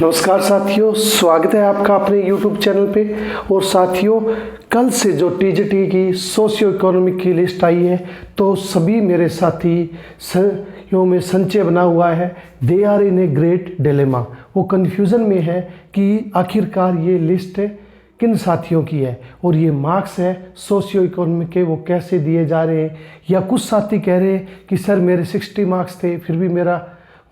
नमस्कार साथियों, स्वागत है आपका अपने YouTube चैनल पे। और साथियों, कल से जो टीजीटी की सोशियो इकोनॉमिक की लिस्ट आई है, तो सभी मेरे साथियों में संचय बना हुआ है। They are in a great dilemma. वो कन्फ्यूज़न में है कि आखिरकार ये लिस्ट किन साथियों की है और ये मार्क्स है सोशियो इकोनॉमिक के, वो कैसे दिए जा रहे हैं। या कुछ साथी कह रहे हैं कि सर मेरे 60 मार्क्स थे फिर भी मेरा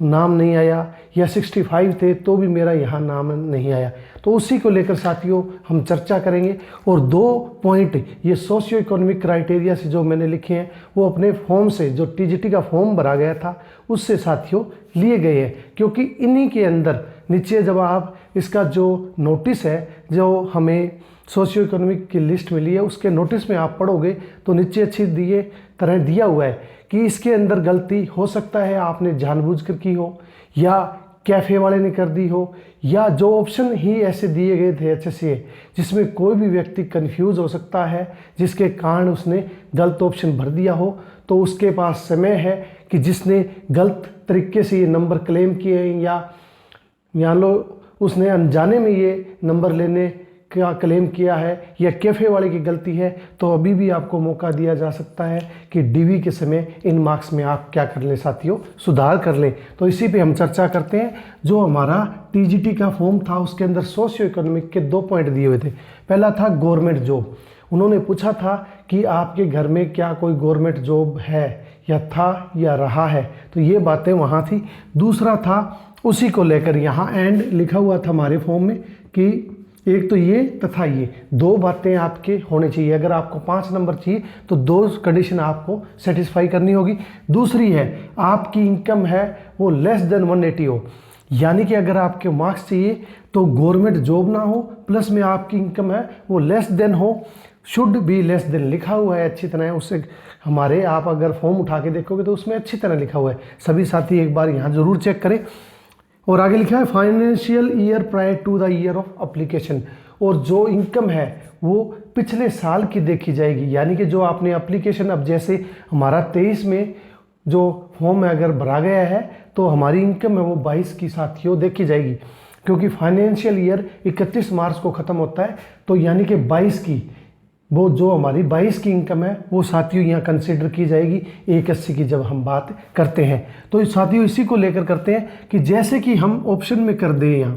नाम नहीं आया, या 65 थे तो भी मेरा यहाँ नाम नहीं आया। तो उसी को लेकर साथियों हम चर्चा करेंगे। और 2 पॉइंट ये सोशियो इकोनॉमिक क्राइटेरिया से जो मैंने लिखे हैं वो अपने फॉर्म से, जो टीजीटी का फॉर्म भरा गया था उससे साथियों लिए गए हैं। क्योंकि इन्हीं के अंदर नीचे जब आप इसका जो नोटिस है, जो हमें सोशियो इकोनॉमिक की लिस्ट मिली है, उसके नोटिस में आप पढ़ोगे तो नीचे अच्छी तरह दिया हुआ है कि इसके अंदर गलती हो सकता है आपने जानबूझकर की हो, या कैफ़े वाले ने कर दी हो, या जो ऑप्शन ही ऐसे दिए गए थे अच्छे से जिसमें कोई भी व्यक्ति कंफ्यूज हो सकता है, जिसके कारण उसने गलत ऑप्शन भर दिया हो। तो उसके पास समय है कि जिसने गलत तरीके से ये नंबर क्लेम किए हैं, या लो उसने अनजाने में ये नंबर लेने का क्लेम किया है, या कैफ़े वाले की गलती है, तो अभी भी आपको मौका दिया जा सकता है कि डीवी के समय इन मार्क्स में आप क्या कर लें साथियों, सुधार कर लें। तो इसी पे हम चर्चा करते हैं। जो हमारा टीजीटी का फॉर्म था उसके अंदर सोशियो इकोनॉमिक के 2 पॉइंट दिए हुए थे। पहला था गवर्नमेंट जॉब। उन्होंने पूछा था कि आपके घर में क्या कोई गवर्नमेंट जॉब है, या था या रहा है, तो ये बातें वहाँ थी। दूसरा था उसी को लेकर यहाँ एंड लिखा हुआ था हमारे फॉर्म में कि एक तो ये तथा ये 2 बातें आपके होने चाहिए। अगर आपको 5 नंबर चाहिए तो 2 कंडीशन आपको सेटिस्फाई करनी होगी। दूसरी है आपकी इनकम है वो लेस देन 180 हो, यानी कि अगर आपके मार्क्स चाहिए तो गवर्नमेंट जॉब ना हो, प्लस में आपकी इनकम है वो लेस देन हो, शुड बी लेस देन लिखा हुआ है अच्छी तरह। उससे हमारे आप अगर फॉर्म उठा के देखोगे तो उसमें अच्छी तरह लिखा हुआ है। सभी साथी एक बार यहाँ ज़रूर चेक करें। और आगे लिखा है financial year prior to the year of application. और जो इनकम है वो पिछले साल की देखी जाएगी, यानी कि जो आपने एप्लीकेशन, अब जैसे हमारा 23 में जो फॉर्म है अगर भरा गया है तो हमारी इनकम है वो 22 की साथियों देखी जाएगी। क्योंकि फाइनेंशियल ईयर 31 मार्च को ख़त्म होता है, तो यानी कि 22 की वो जो हमारी 22 की इनकम है वो साथियों यहाँ कंसिडर की जाएगी 180 की जब हम बात करते हैं। तो साथियों इसी को लेकर करते हैं कि जैसे कि हम ऑप्शन में कर दें यहाँ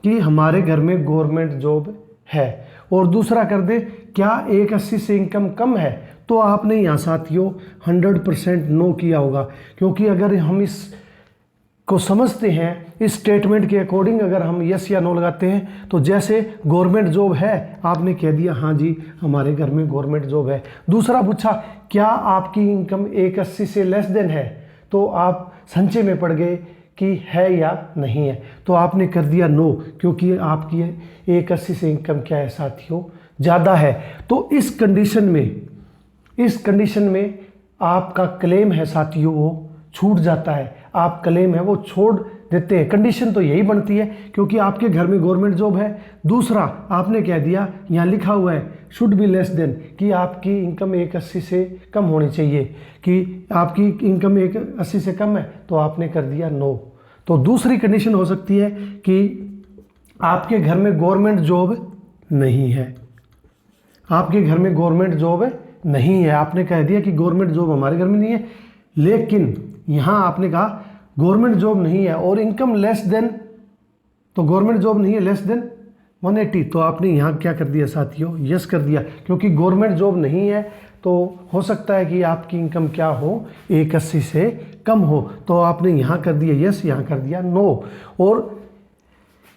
कि हमारे घर में गवर्नमेंट जॉब है, और दूसरा कर दें क्या 180 से इनकम कम है, तो आपने यहाँ साथियों 100% नो किया होगा। क्योंकि अगर हम इस को समझते हैं इस स्टेटमेंट के अकॉर्डिंग, अगर हम यस या नो लगाते हैं तो जैसे गवर्नमेंट जॉब है आपने कह दिया हाँ जी हमारे घर में गवर्नमेंट जॉब है। दूसरा पूछा क्या आपकी इनकम 180 से लेस देन है, तो आप संचय में पड़ गए कि है या नहीं है, तो आपने कर दिया नो, क्योंकि आपकी 180 से इनकम क्या है साथियों, ज़्यादा है। तो इस कंडीशन में आपका क्लेम है साथियों वो छूट जाता है, आप क्लेम है वो छोड़ देते हैं। कंडीशन तो यही बनती है क्योंकि आपके घर में गवर्नमेंट जॉब है। दूसरा आपने कह दिया, यहाँ लिखा हुआ है शुड बी लेस देन, कि आपकी इनकम 180 से कम होनी चाहिए, कि आपकी इनकम 180 से कम है, तो आपने कर दिया नो। तो दूसरी कंडीशन हो सकती है कि आपके घर में गवर्नमेंट जॉब नहीं है, आपके घर में गवर्नमेंट जॉब नहीं है, आपने कह दिया कि गवर्नमेंट जॉब हमारे घर में नहीं है, लेकिन यहाँ आपने कहा गवर्नमेंट जॉब नहीं है और इनकम लेस देन, तो गवर्नमेंट जॉब नहीं है लेस देन 180, तो आपने यहाँ क्या कर दिया साथियों, यस कर दिया। क्योंकि गवर्नमेंट जॉब नहीं है तो हो सकता है कि आपकी इनकम क्या हो 180 से कम हो, तो आपने यहाँ कर दिया यस, यहाँ कर दिया नो। और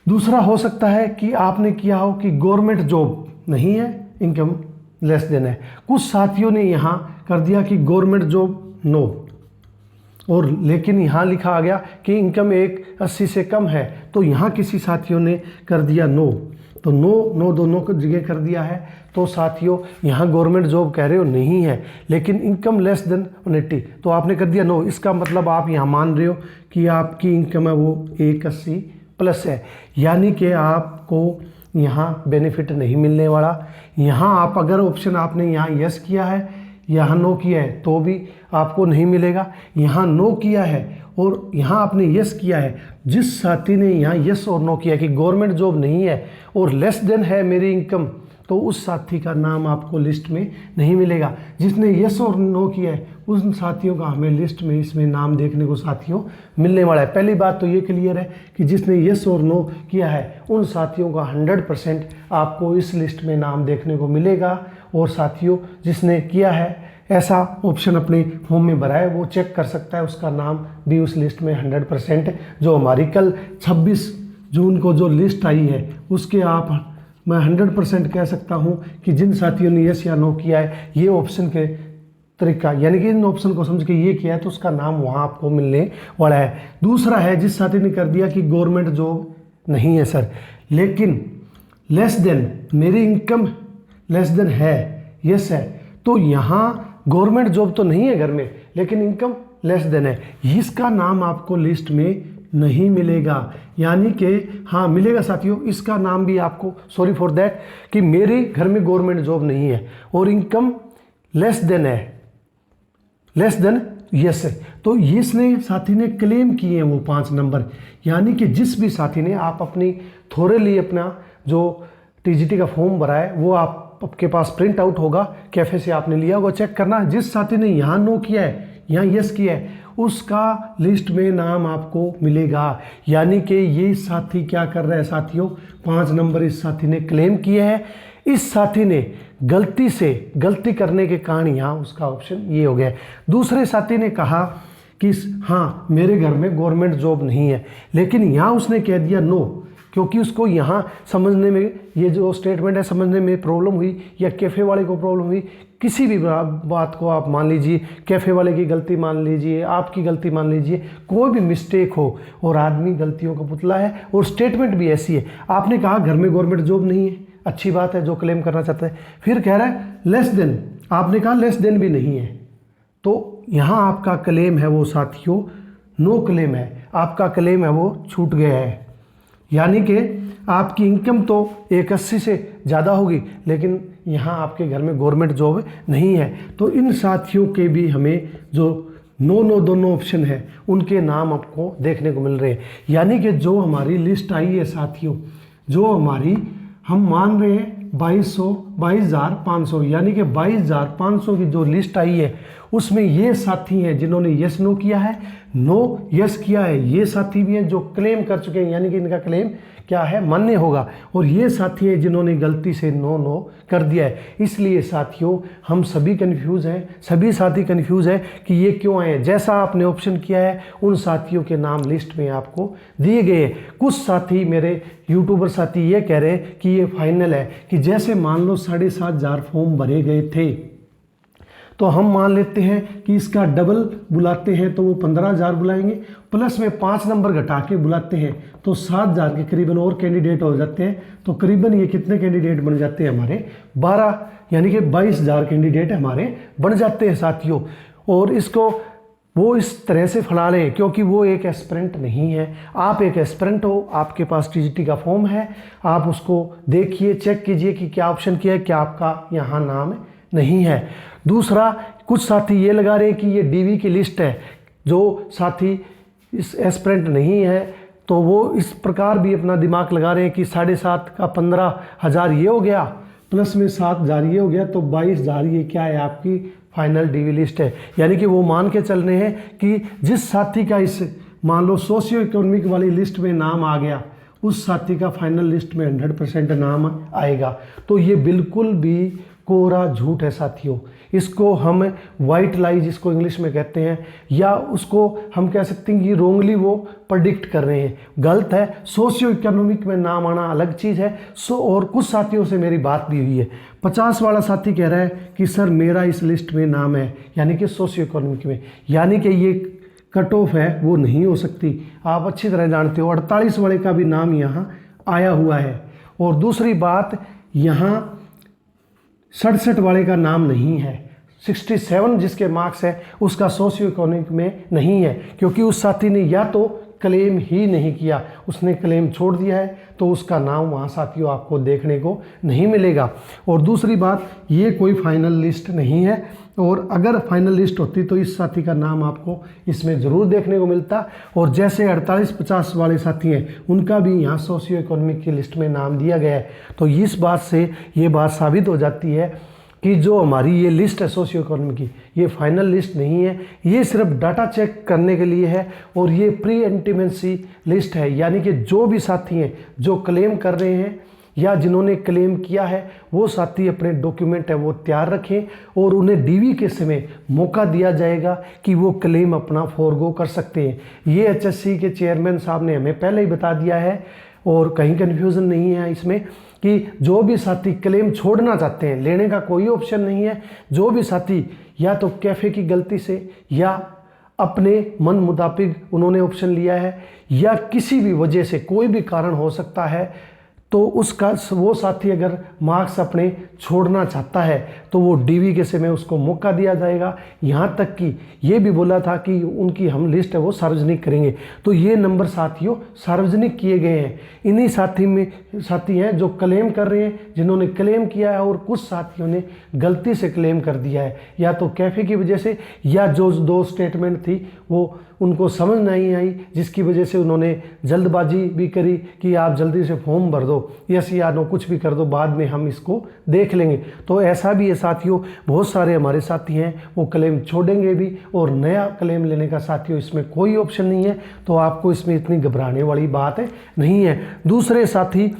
दूसरा हो सकता है कि आपने किया हो कि गवर्नमेंट जॉब नहीं है, इनकम लेस देन है। कुछ साथियों ने यहाँ कर दिया कि गवर्नमेंट जॉब नो, और लेकिन यहाँ लिखा आ गया कि इनकम 180 से कम है, तो यहाँ किसी साथियों ने कर दिया नो, तो नो दोनों को जगह कर दिया है। तो साथियों यहाँ गवर्नमेंट जॉब कह रहे हो नहीं है, लेकिन इनकम लेस देन 180, तो आपने कर दिया नो। इसका मतलब आप यहाँ मान रहे हो कि आपकी इनकम है वो 180 प्लस है, यानी कि आपको यहाँ बेनिफिट नहीं मिलने वाला। यहाँ आप अगर ऑप्शन आपने यहाँ यस किया है, यहाँ नो किया है तो भी आपको नहीं मिलेगा। यहाँ नो किया है और यहाँ आपने यस किया है, जिस साथी ने यहाँ यस और नो किया कि गवर्नमेंट जॉब नहीं है और लेस देन है मेरी इनकम, तो उस साथी का नाम आपको लिस्ट में नहीं मिलेगा। जिसने यस और नो किया है उन साथियों का हमें लिस्ट में इसमें नाम देखने को साथियों मिलने वाला है। पहली बात तो ये क्लियर है कि जिसने यस और नो किया है उन साथियों का 100% आपको इस लिस्ट में नाम देखने को मिलेगा। और साथियों जिसने किया है ऐसा ऑप्शन अपने फॉर्म में भरा है वो चेक कर सकता है, उसका नाम भी उस लिस्ट में 100% जो हमारी कल 26 जून को जो लिस्ट आई है उसके आप मैं 100% कह सकता हूं कि जिन साथियों ने यस या नो किया है ये ऑप्शन के तरीका यानी कि इन ऑप्शन को समझ के ये किया है तो उसका नाम वहाँ आपको मिलने वाला है। दूसरा है जिस साथी ने कर दिया कि गवर्नमेंट जॉब नहीं है सर, लेकिन लेस देन मेरी इनकम लेस देन है, यस है, तो यहाँ गवर्नमेंट जॉब तो नहीं है घर में लेकिन इनकम लेस देन है, इसका नाम आपको लिस्ट में नहीं मिलेगा। यानी कि हाँ मिलेगा साथियों, इसका नाम भी आपको सॉरी फॉर दैट कि मेरे घर में गवर्नमेंट जॉब नहीं है और इनकम लेस देन है, लेस देन यस है, तो इसने साथी ने क्लेम किए हैं वो 5 नंबर। यानी कि जिस भी साथी ने आप अपनी थोड़े अपना जो टीजीटी का फॉर्म भरा है वो आपके पास प्रिंट आउट होगा, कैफे से आपने लिया होगा, चेक करना। जिस साथी ने यहाँ नो किया है यहाँ यस किया है उसका लिस्ट में नाम आपको मिलेगा। यानी कि ये साथी क्या कर रहा है साथियों, 5 नंबर इस साथी ने क्लेम किए हैं। इस साथी ने गलती करने के कारण यहाँ उसका ऑप्शन ये हो गया है। दूसरे साथी ने कहा कि हाँ मेरे घर में गवर्नमेंट जॉब नहीं है, लेकिन यहाँ उसने कह दिया नो, क्योंकि उसको यहाँ समझने में ये जो स्टेटमेंट है समझने में प्रॉब्लम हुई या कैफ़े वाले को प्रॉब्लम हुई, किसी भी बात को आप मान लीजिए, कैफ़े वाले की गलती मान लीजिए, आपकी गलती मान लीजिए, कोई भी मिस्टेक हो, और आदमी गलतियों का पुतला है और स्टेटमेंट भी ऐसी है। आपने कहा घर में गवर्नमेंट जॉब नहीं है, अच्छी बात है जो क्लेम करना चाहता है, फिर कह रहा है लेस देन, आपने कहा लेस देन भी नहीं है, तो यहाँ आपका क्लेम है वो साथियों नो क्लेम है, आपका क्लेम है वो छूट गया है। यानी कि आपकी इनकम तो 81 से ज़्यादा होगी लेकिन यहाँ आपके घर में गवर्नमेंट जॉब नहीं है, तो इन साथियों के भी हमें जो नो दोनों ऑप्शन है उनके नाम आपको देखने को मिल रहे हैं। यानी कि जो हमारी लिस्ट आई है साथियों, जो हमारी हम मान रहे हैं 22,500 यानी कि 22,500 की जो लिस्ट आई है उसमें ये साथी हैं जिन्होंने यस नो किया है, नो यस किया है, ये साथी भी हैं जो क्लेम कर चुके हैं, यानी कि इनका क्लेम क्या है मान्य होगा, और ये साथी हैं जिन्होंने गलती से नो कर दिया है। इसलिए साथियों हम सभी कंफ्यूज हैं, सभी साथी कंफ्यूज हैं कि ये क्यों आए हैं। जैसा आपने ऑप्शन किया है उन साथियों के नाम लिस्ट में आपको दिए गए हैं। कुछ साथी मेरे यूट्यूबर साथी ये कह रहे हैं कि ये फाइनल है, कि जैसे मान लो 7,500 फॉर्म भरे गए थे तो हम मान लेते हैं कि इसका डबल बुलाते हैं तो वो 15,000 बुलाएंगे, प्लस में 5 नंबर घटा के बुलाते हैं तो 7,000 के करीबन और कैंडिडेट हो जाते हैं, तो करीबन ये कितने कैंडिडेट बन जाते हैं हमारे 12, यानी कि 22,000 कैंडिडेट हमारे बन जाते हैं साथियों। और इसको वो इस तरह से फैला लें क्योंकि वो एक एस्पिरेंट नहीं है, आप एक एस्पिरेंट हो, आपके पास टीजीटी का फॉर्म है, आप उसको देखिए, चेक कीजिए कि क्या ऑप्शन किया है, क्या आपका यहाँ नाम नहीं है। दूसरा, कुछ साथी ये लगा रहे हैं कि ये डीवी की लिस्ट है, जो साथी इस एस्पिरेंट नहीं है तो वो इस प्रकार भी अपना दिमाग लगा रहे हैं कि 7,500 का 15,000 ये हो गया, प्लस में 7,000 ये हो गया, तो 22,000 ये क्या है आपकी फाइनल डीवी लिस्ट है। यानी कि वो मान के चल रहे हैं कि जिस साथी का इस मान लो सोशियो इकोनॉमिक वाली लिस्ट में नाम आ गया उस साथी का फाइनल लिस्ट में 100% नाम आएगा। तो ये बिल्कुल भी कोरा झूठ है साथियों, इसको हम वाइट लाई जिसको इंग्लिश में कहते हैं, या उसको हम कह सकते हैं कि रोंगली वो प्रेडिक्ट कर रहे हैं, गलत है। सोशियो इकोनॉमिक में नाम आना अलग चीज़ है। और कुछ साथियों से मेरी बात भी हुई है, 50 वाला साथी कह रहा है कि सर मेरा इस लिस्ट में नाम है, यानी कि सोशियो इकोनॉमिक में, यानी कि ये कट ऑफ है वो नहीं हो सकती, आप अच्छी तरह जानते हो। 48 वाले का भी नाम यहाँ आया हुआ है। और दूसरी बात, यहाँ 67 वाले का नाम नहीं है, 67 जिसके मार्क्स है उसका सोशियो इकोनॉमिक में नहीं है, क्योंकि उस साथी ने या तो क्लेम ही नहीं किया, उसने क्लेम छोड़ दिया है, तो उसका नाम वहाँ साथियों आपको देखने को नहीं मिलेगा। और दूसरी बात, ये कोई फाइनल लिस्ट नहीं है, और अगर फाइनल लिस्ट होती तो इस साथी का नाम आपको इसमें ज़रूर देखने को मिलता। और जैसे 48-50 वाले साथी हैं, उनका भी यहाँ सोशियो इकोनॉमिक की लिस्ट में नाम दिया गया है। तो इस बात से ये बात साबित हो जाती है कि जो हमारी ये लिस्ट है सोशियो इकोनॉमी की, ये फाइनल लिस्ट नहीं है, ये सिर्फ डाटा चेक करने के लिए है, और ये प्री इंटीमेसी लिस्ट है। यानी कि जो भी साथी हैं जो क्लेम कर रहे हैं या जिन्होंने क्लेम किया है, वो साथी अपने डॉक्यूमेंट है वो तैयार रखें, और उन्हें डीवी के समय मौका दिया जाएगा कि वो क्लेम अपना फॉरगो कर सकते हैं। ये एचएससी के चेयरमैन साहब ने हमें पहले ही बता दिया है, और कहीं कन्फ्यूज़न नहीं है इसमें कि जो भी साथी क्लेम छोड़ना चाहते हैं, लेने का कोई ऑप्शन नहीं है। जो भी साथी या तो कैफ़े की गलती से या अपने मन मुताबिक उन्होंने ऑप्शन लिया है, या किसी भी वजह से कोई भी कारण हो सकता है, तो उसका वो साथी अगर मार्क्स अपने छोड़ना चाहता है तो वो डीवी के समय उसको मौका दिया जाएगा। यहाँ तक कि ये भी बोला था कि उनकी हम लिस्ट है वो सार्वजनिक करेंगे। तो ये नंबर साथियों सार्वजनिक किए गए हैं। इन्हीं साथी हैं जो क्लेम कर रहे हैं, जिन्होंने क्लेम किया है, और कुछ साथियों ने गलती से क्लेम कर दिया है, या तो कैफ़े की वजह से, या जो 2 स्टेटमेंट थी वो उनको समझ नहीं आई, जिसकी वजह से उन्होंने जल्दबाजी भी करी कि आप जल्दी से फॉर्म भर दो, यस या नो कुछ भी कर दो, बाद में हम इसको देख लेंगे। तो ऐसा भी है साथियों, बहुत सारे हमारे साथी हैं वो क्लेम छोड़ेंगे भी, और नया क्लेम लेने का साथियों इसमें कोई ऑप्शन नहीं है। तो आपको इसमें इतनी घबराने वाली बात नहीं है। दूसरे साथी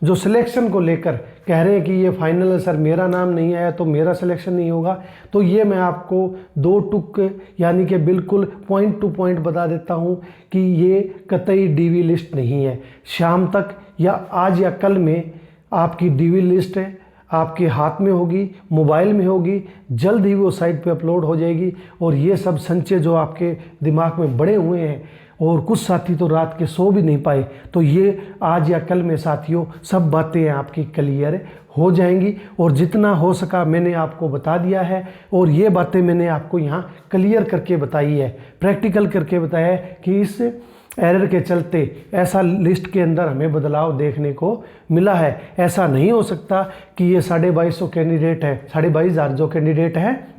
जो सिलेक्शन को लेकर कह रहे हैं कि ये फाइनल है सर, मेरा नाम नहीं आया तो मेरा सिलेक्शन नहीं होगा, तो ये मैं आपको 2 टुक यानी कि बिल्कुल पॉइंट टू पॉइंट बता देता हूँ कि ये कतई डीवी लिस्ट नहीं है। शाम तक या आज या कल में आपकी डीवी लिस्ट है आपके हाथ में होगी, मोबाइल में होगी, जल्द ही वो साइट पे अपलोड हो जाएगी। और ये सब संचय जो आपके दिमाग में बड़े हुए हैं, और कुछ साथी तो रात के सो भी नहीं पाए, तो ये आज या कल में साथियों सब बातें आपकी क्लियर हो जाएंगी। और जितना हो सका मैंने आपको बता दिया है, और ये बातें मैंने आपको यहाँ क्लियर करके बताई है, प्रैक्टिकल करके बताया है कि इस एरर के चलते ऐसा लिस्ट के अंदर हमें बदलाव देखने को मिला है। ऐसा नहीं हो सकता कि ये 2250 कैंडिडेट है, 22,500 जो कैंडिडेट हैं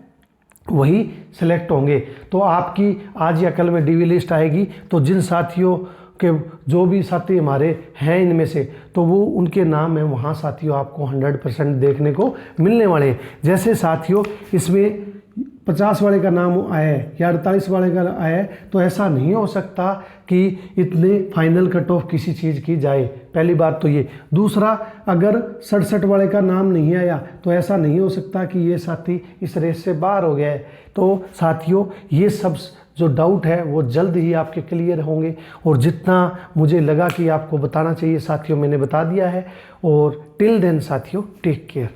वही सिलेक्ट होंगे। तो आपकी आज या कल में डीवी लिस्ट आएगी, तो जिन साथियों के जो भी साथी हमारे हैं इनमें से, तो वो उनके नाम है वहाँ साथियों आपको 100% देखने को मिलने वाले हैं। जैसे साथियों इसमें 50 वाले का नाम आया है या 48 वाले का आया है, तो ऐसा नहीं हो सकता कि इतने फाइनल कट ऑफ किसी चीज़ की जाए, पहली बात तो ये। दूसरा, अगर 67 वाले का नाम नहीं आया तो ऐसा नहीं हो सकता कि ये साथी इस रेस से बाहर हो गया है। तो साथियों ये सब जो डाउट है वो जल्द ही आपके क्लियर होंगे, और जितना मुझे लगा कि आपको बताना चाहिए साथियों मैंने बता दिया है। और टिल देन साथियों टेक केयर।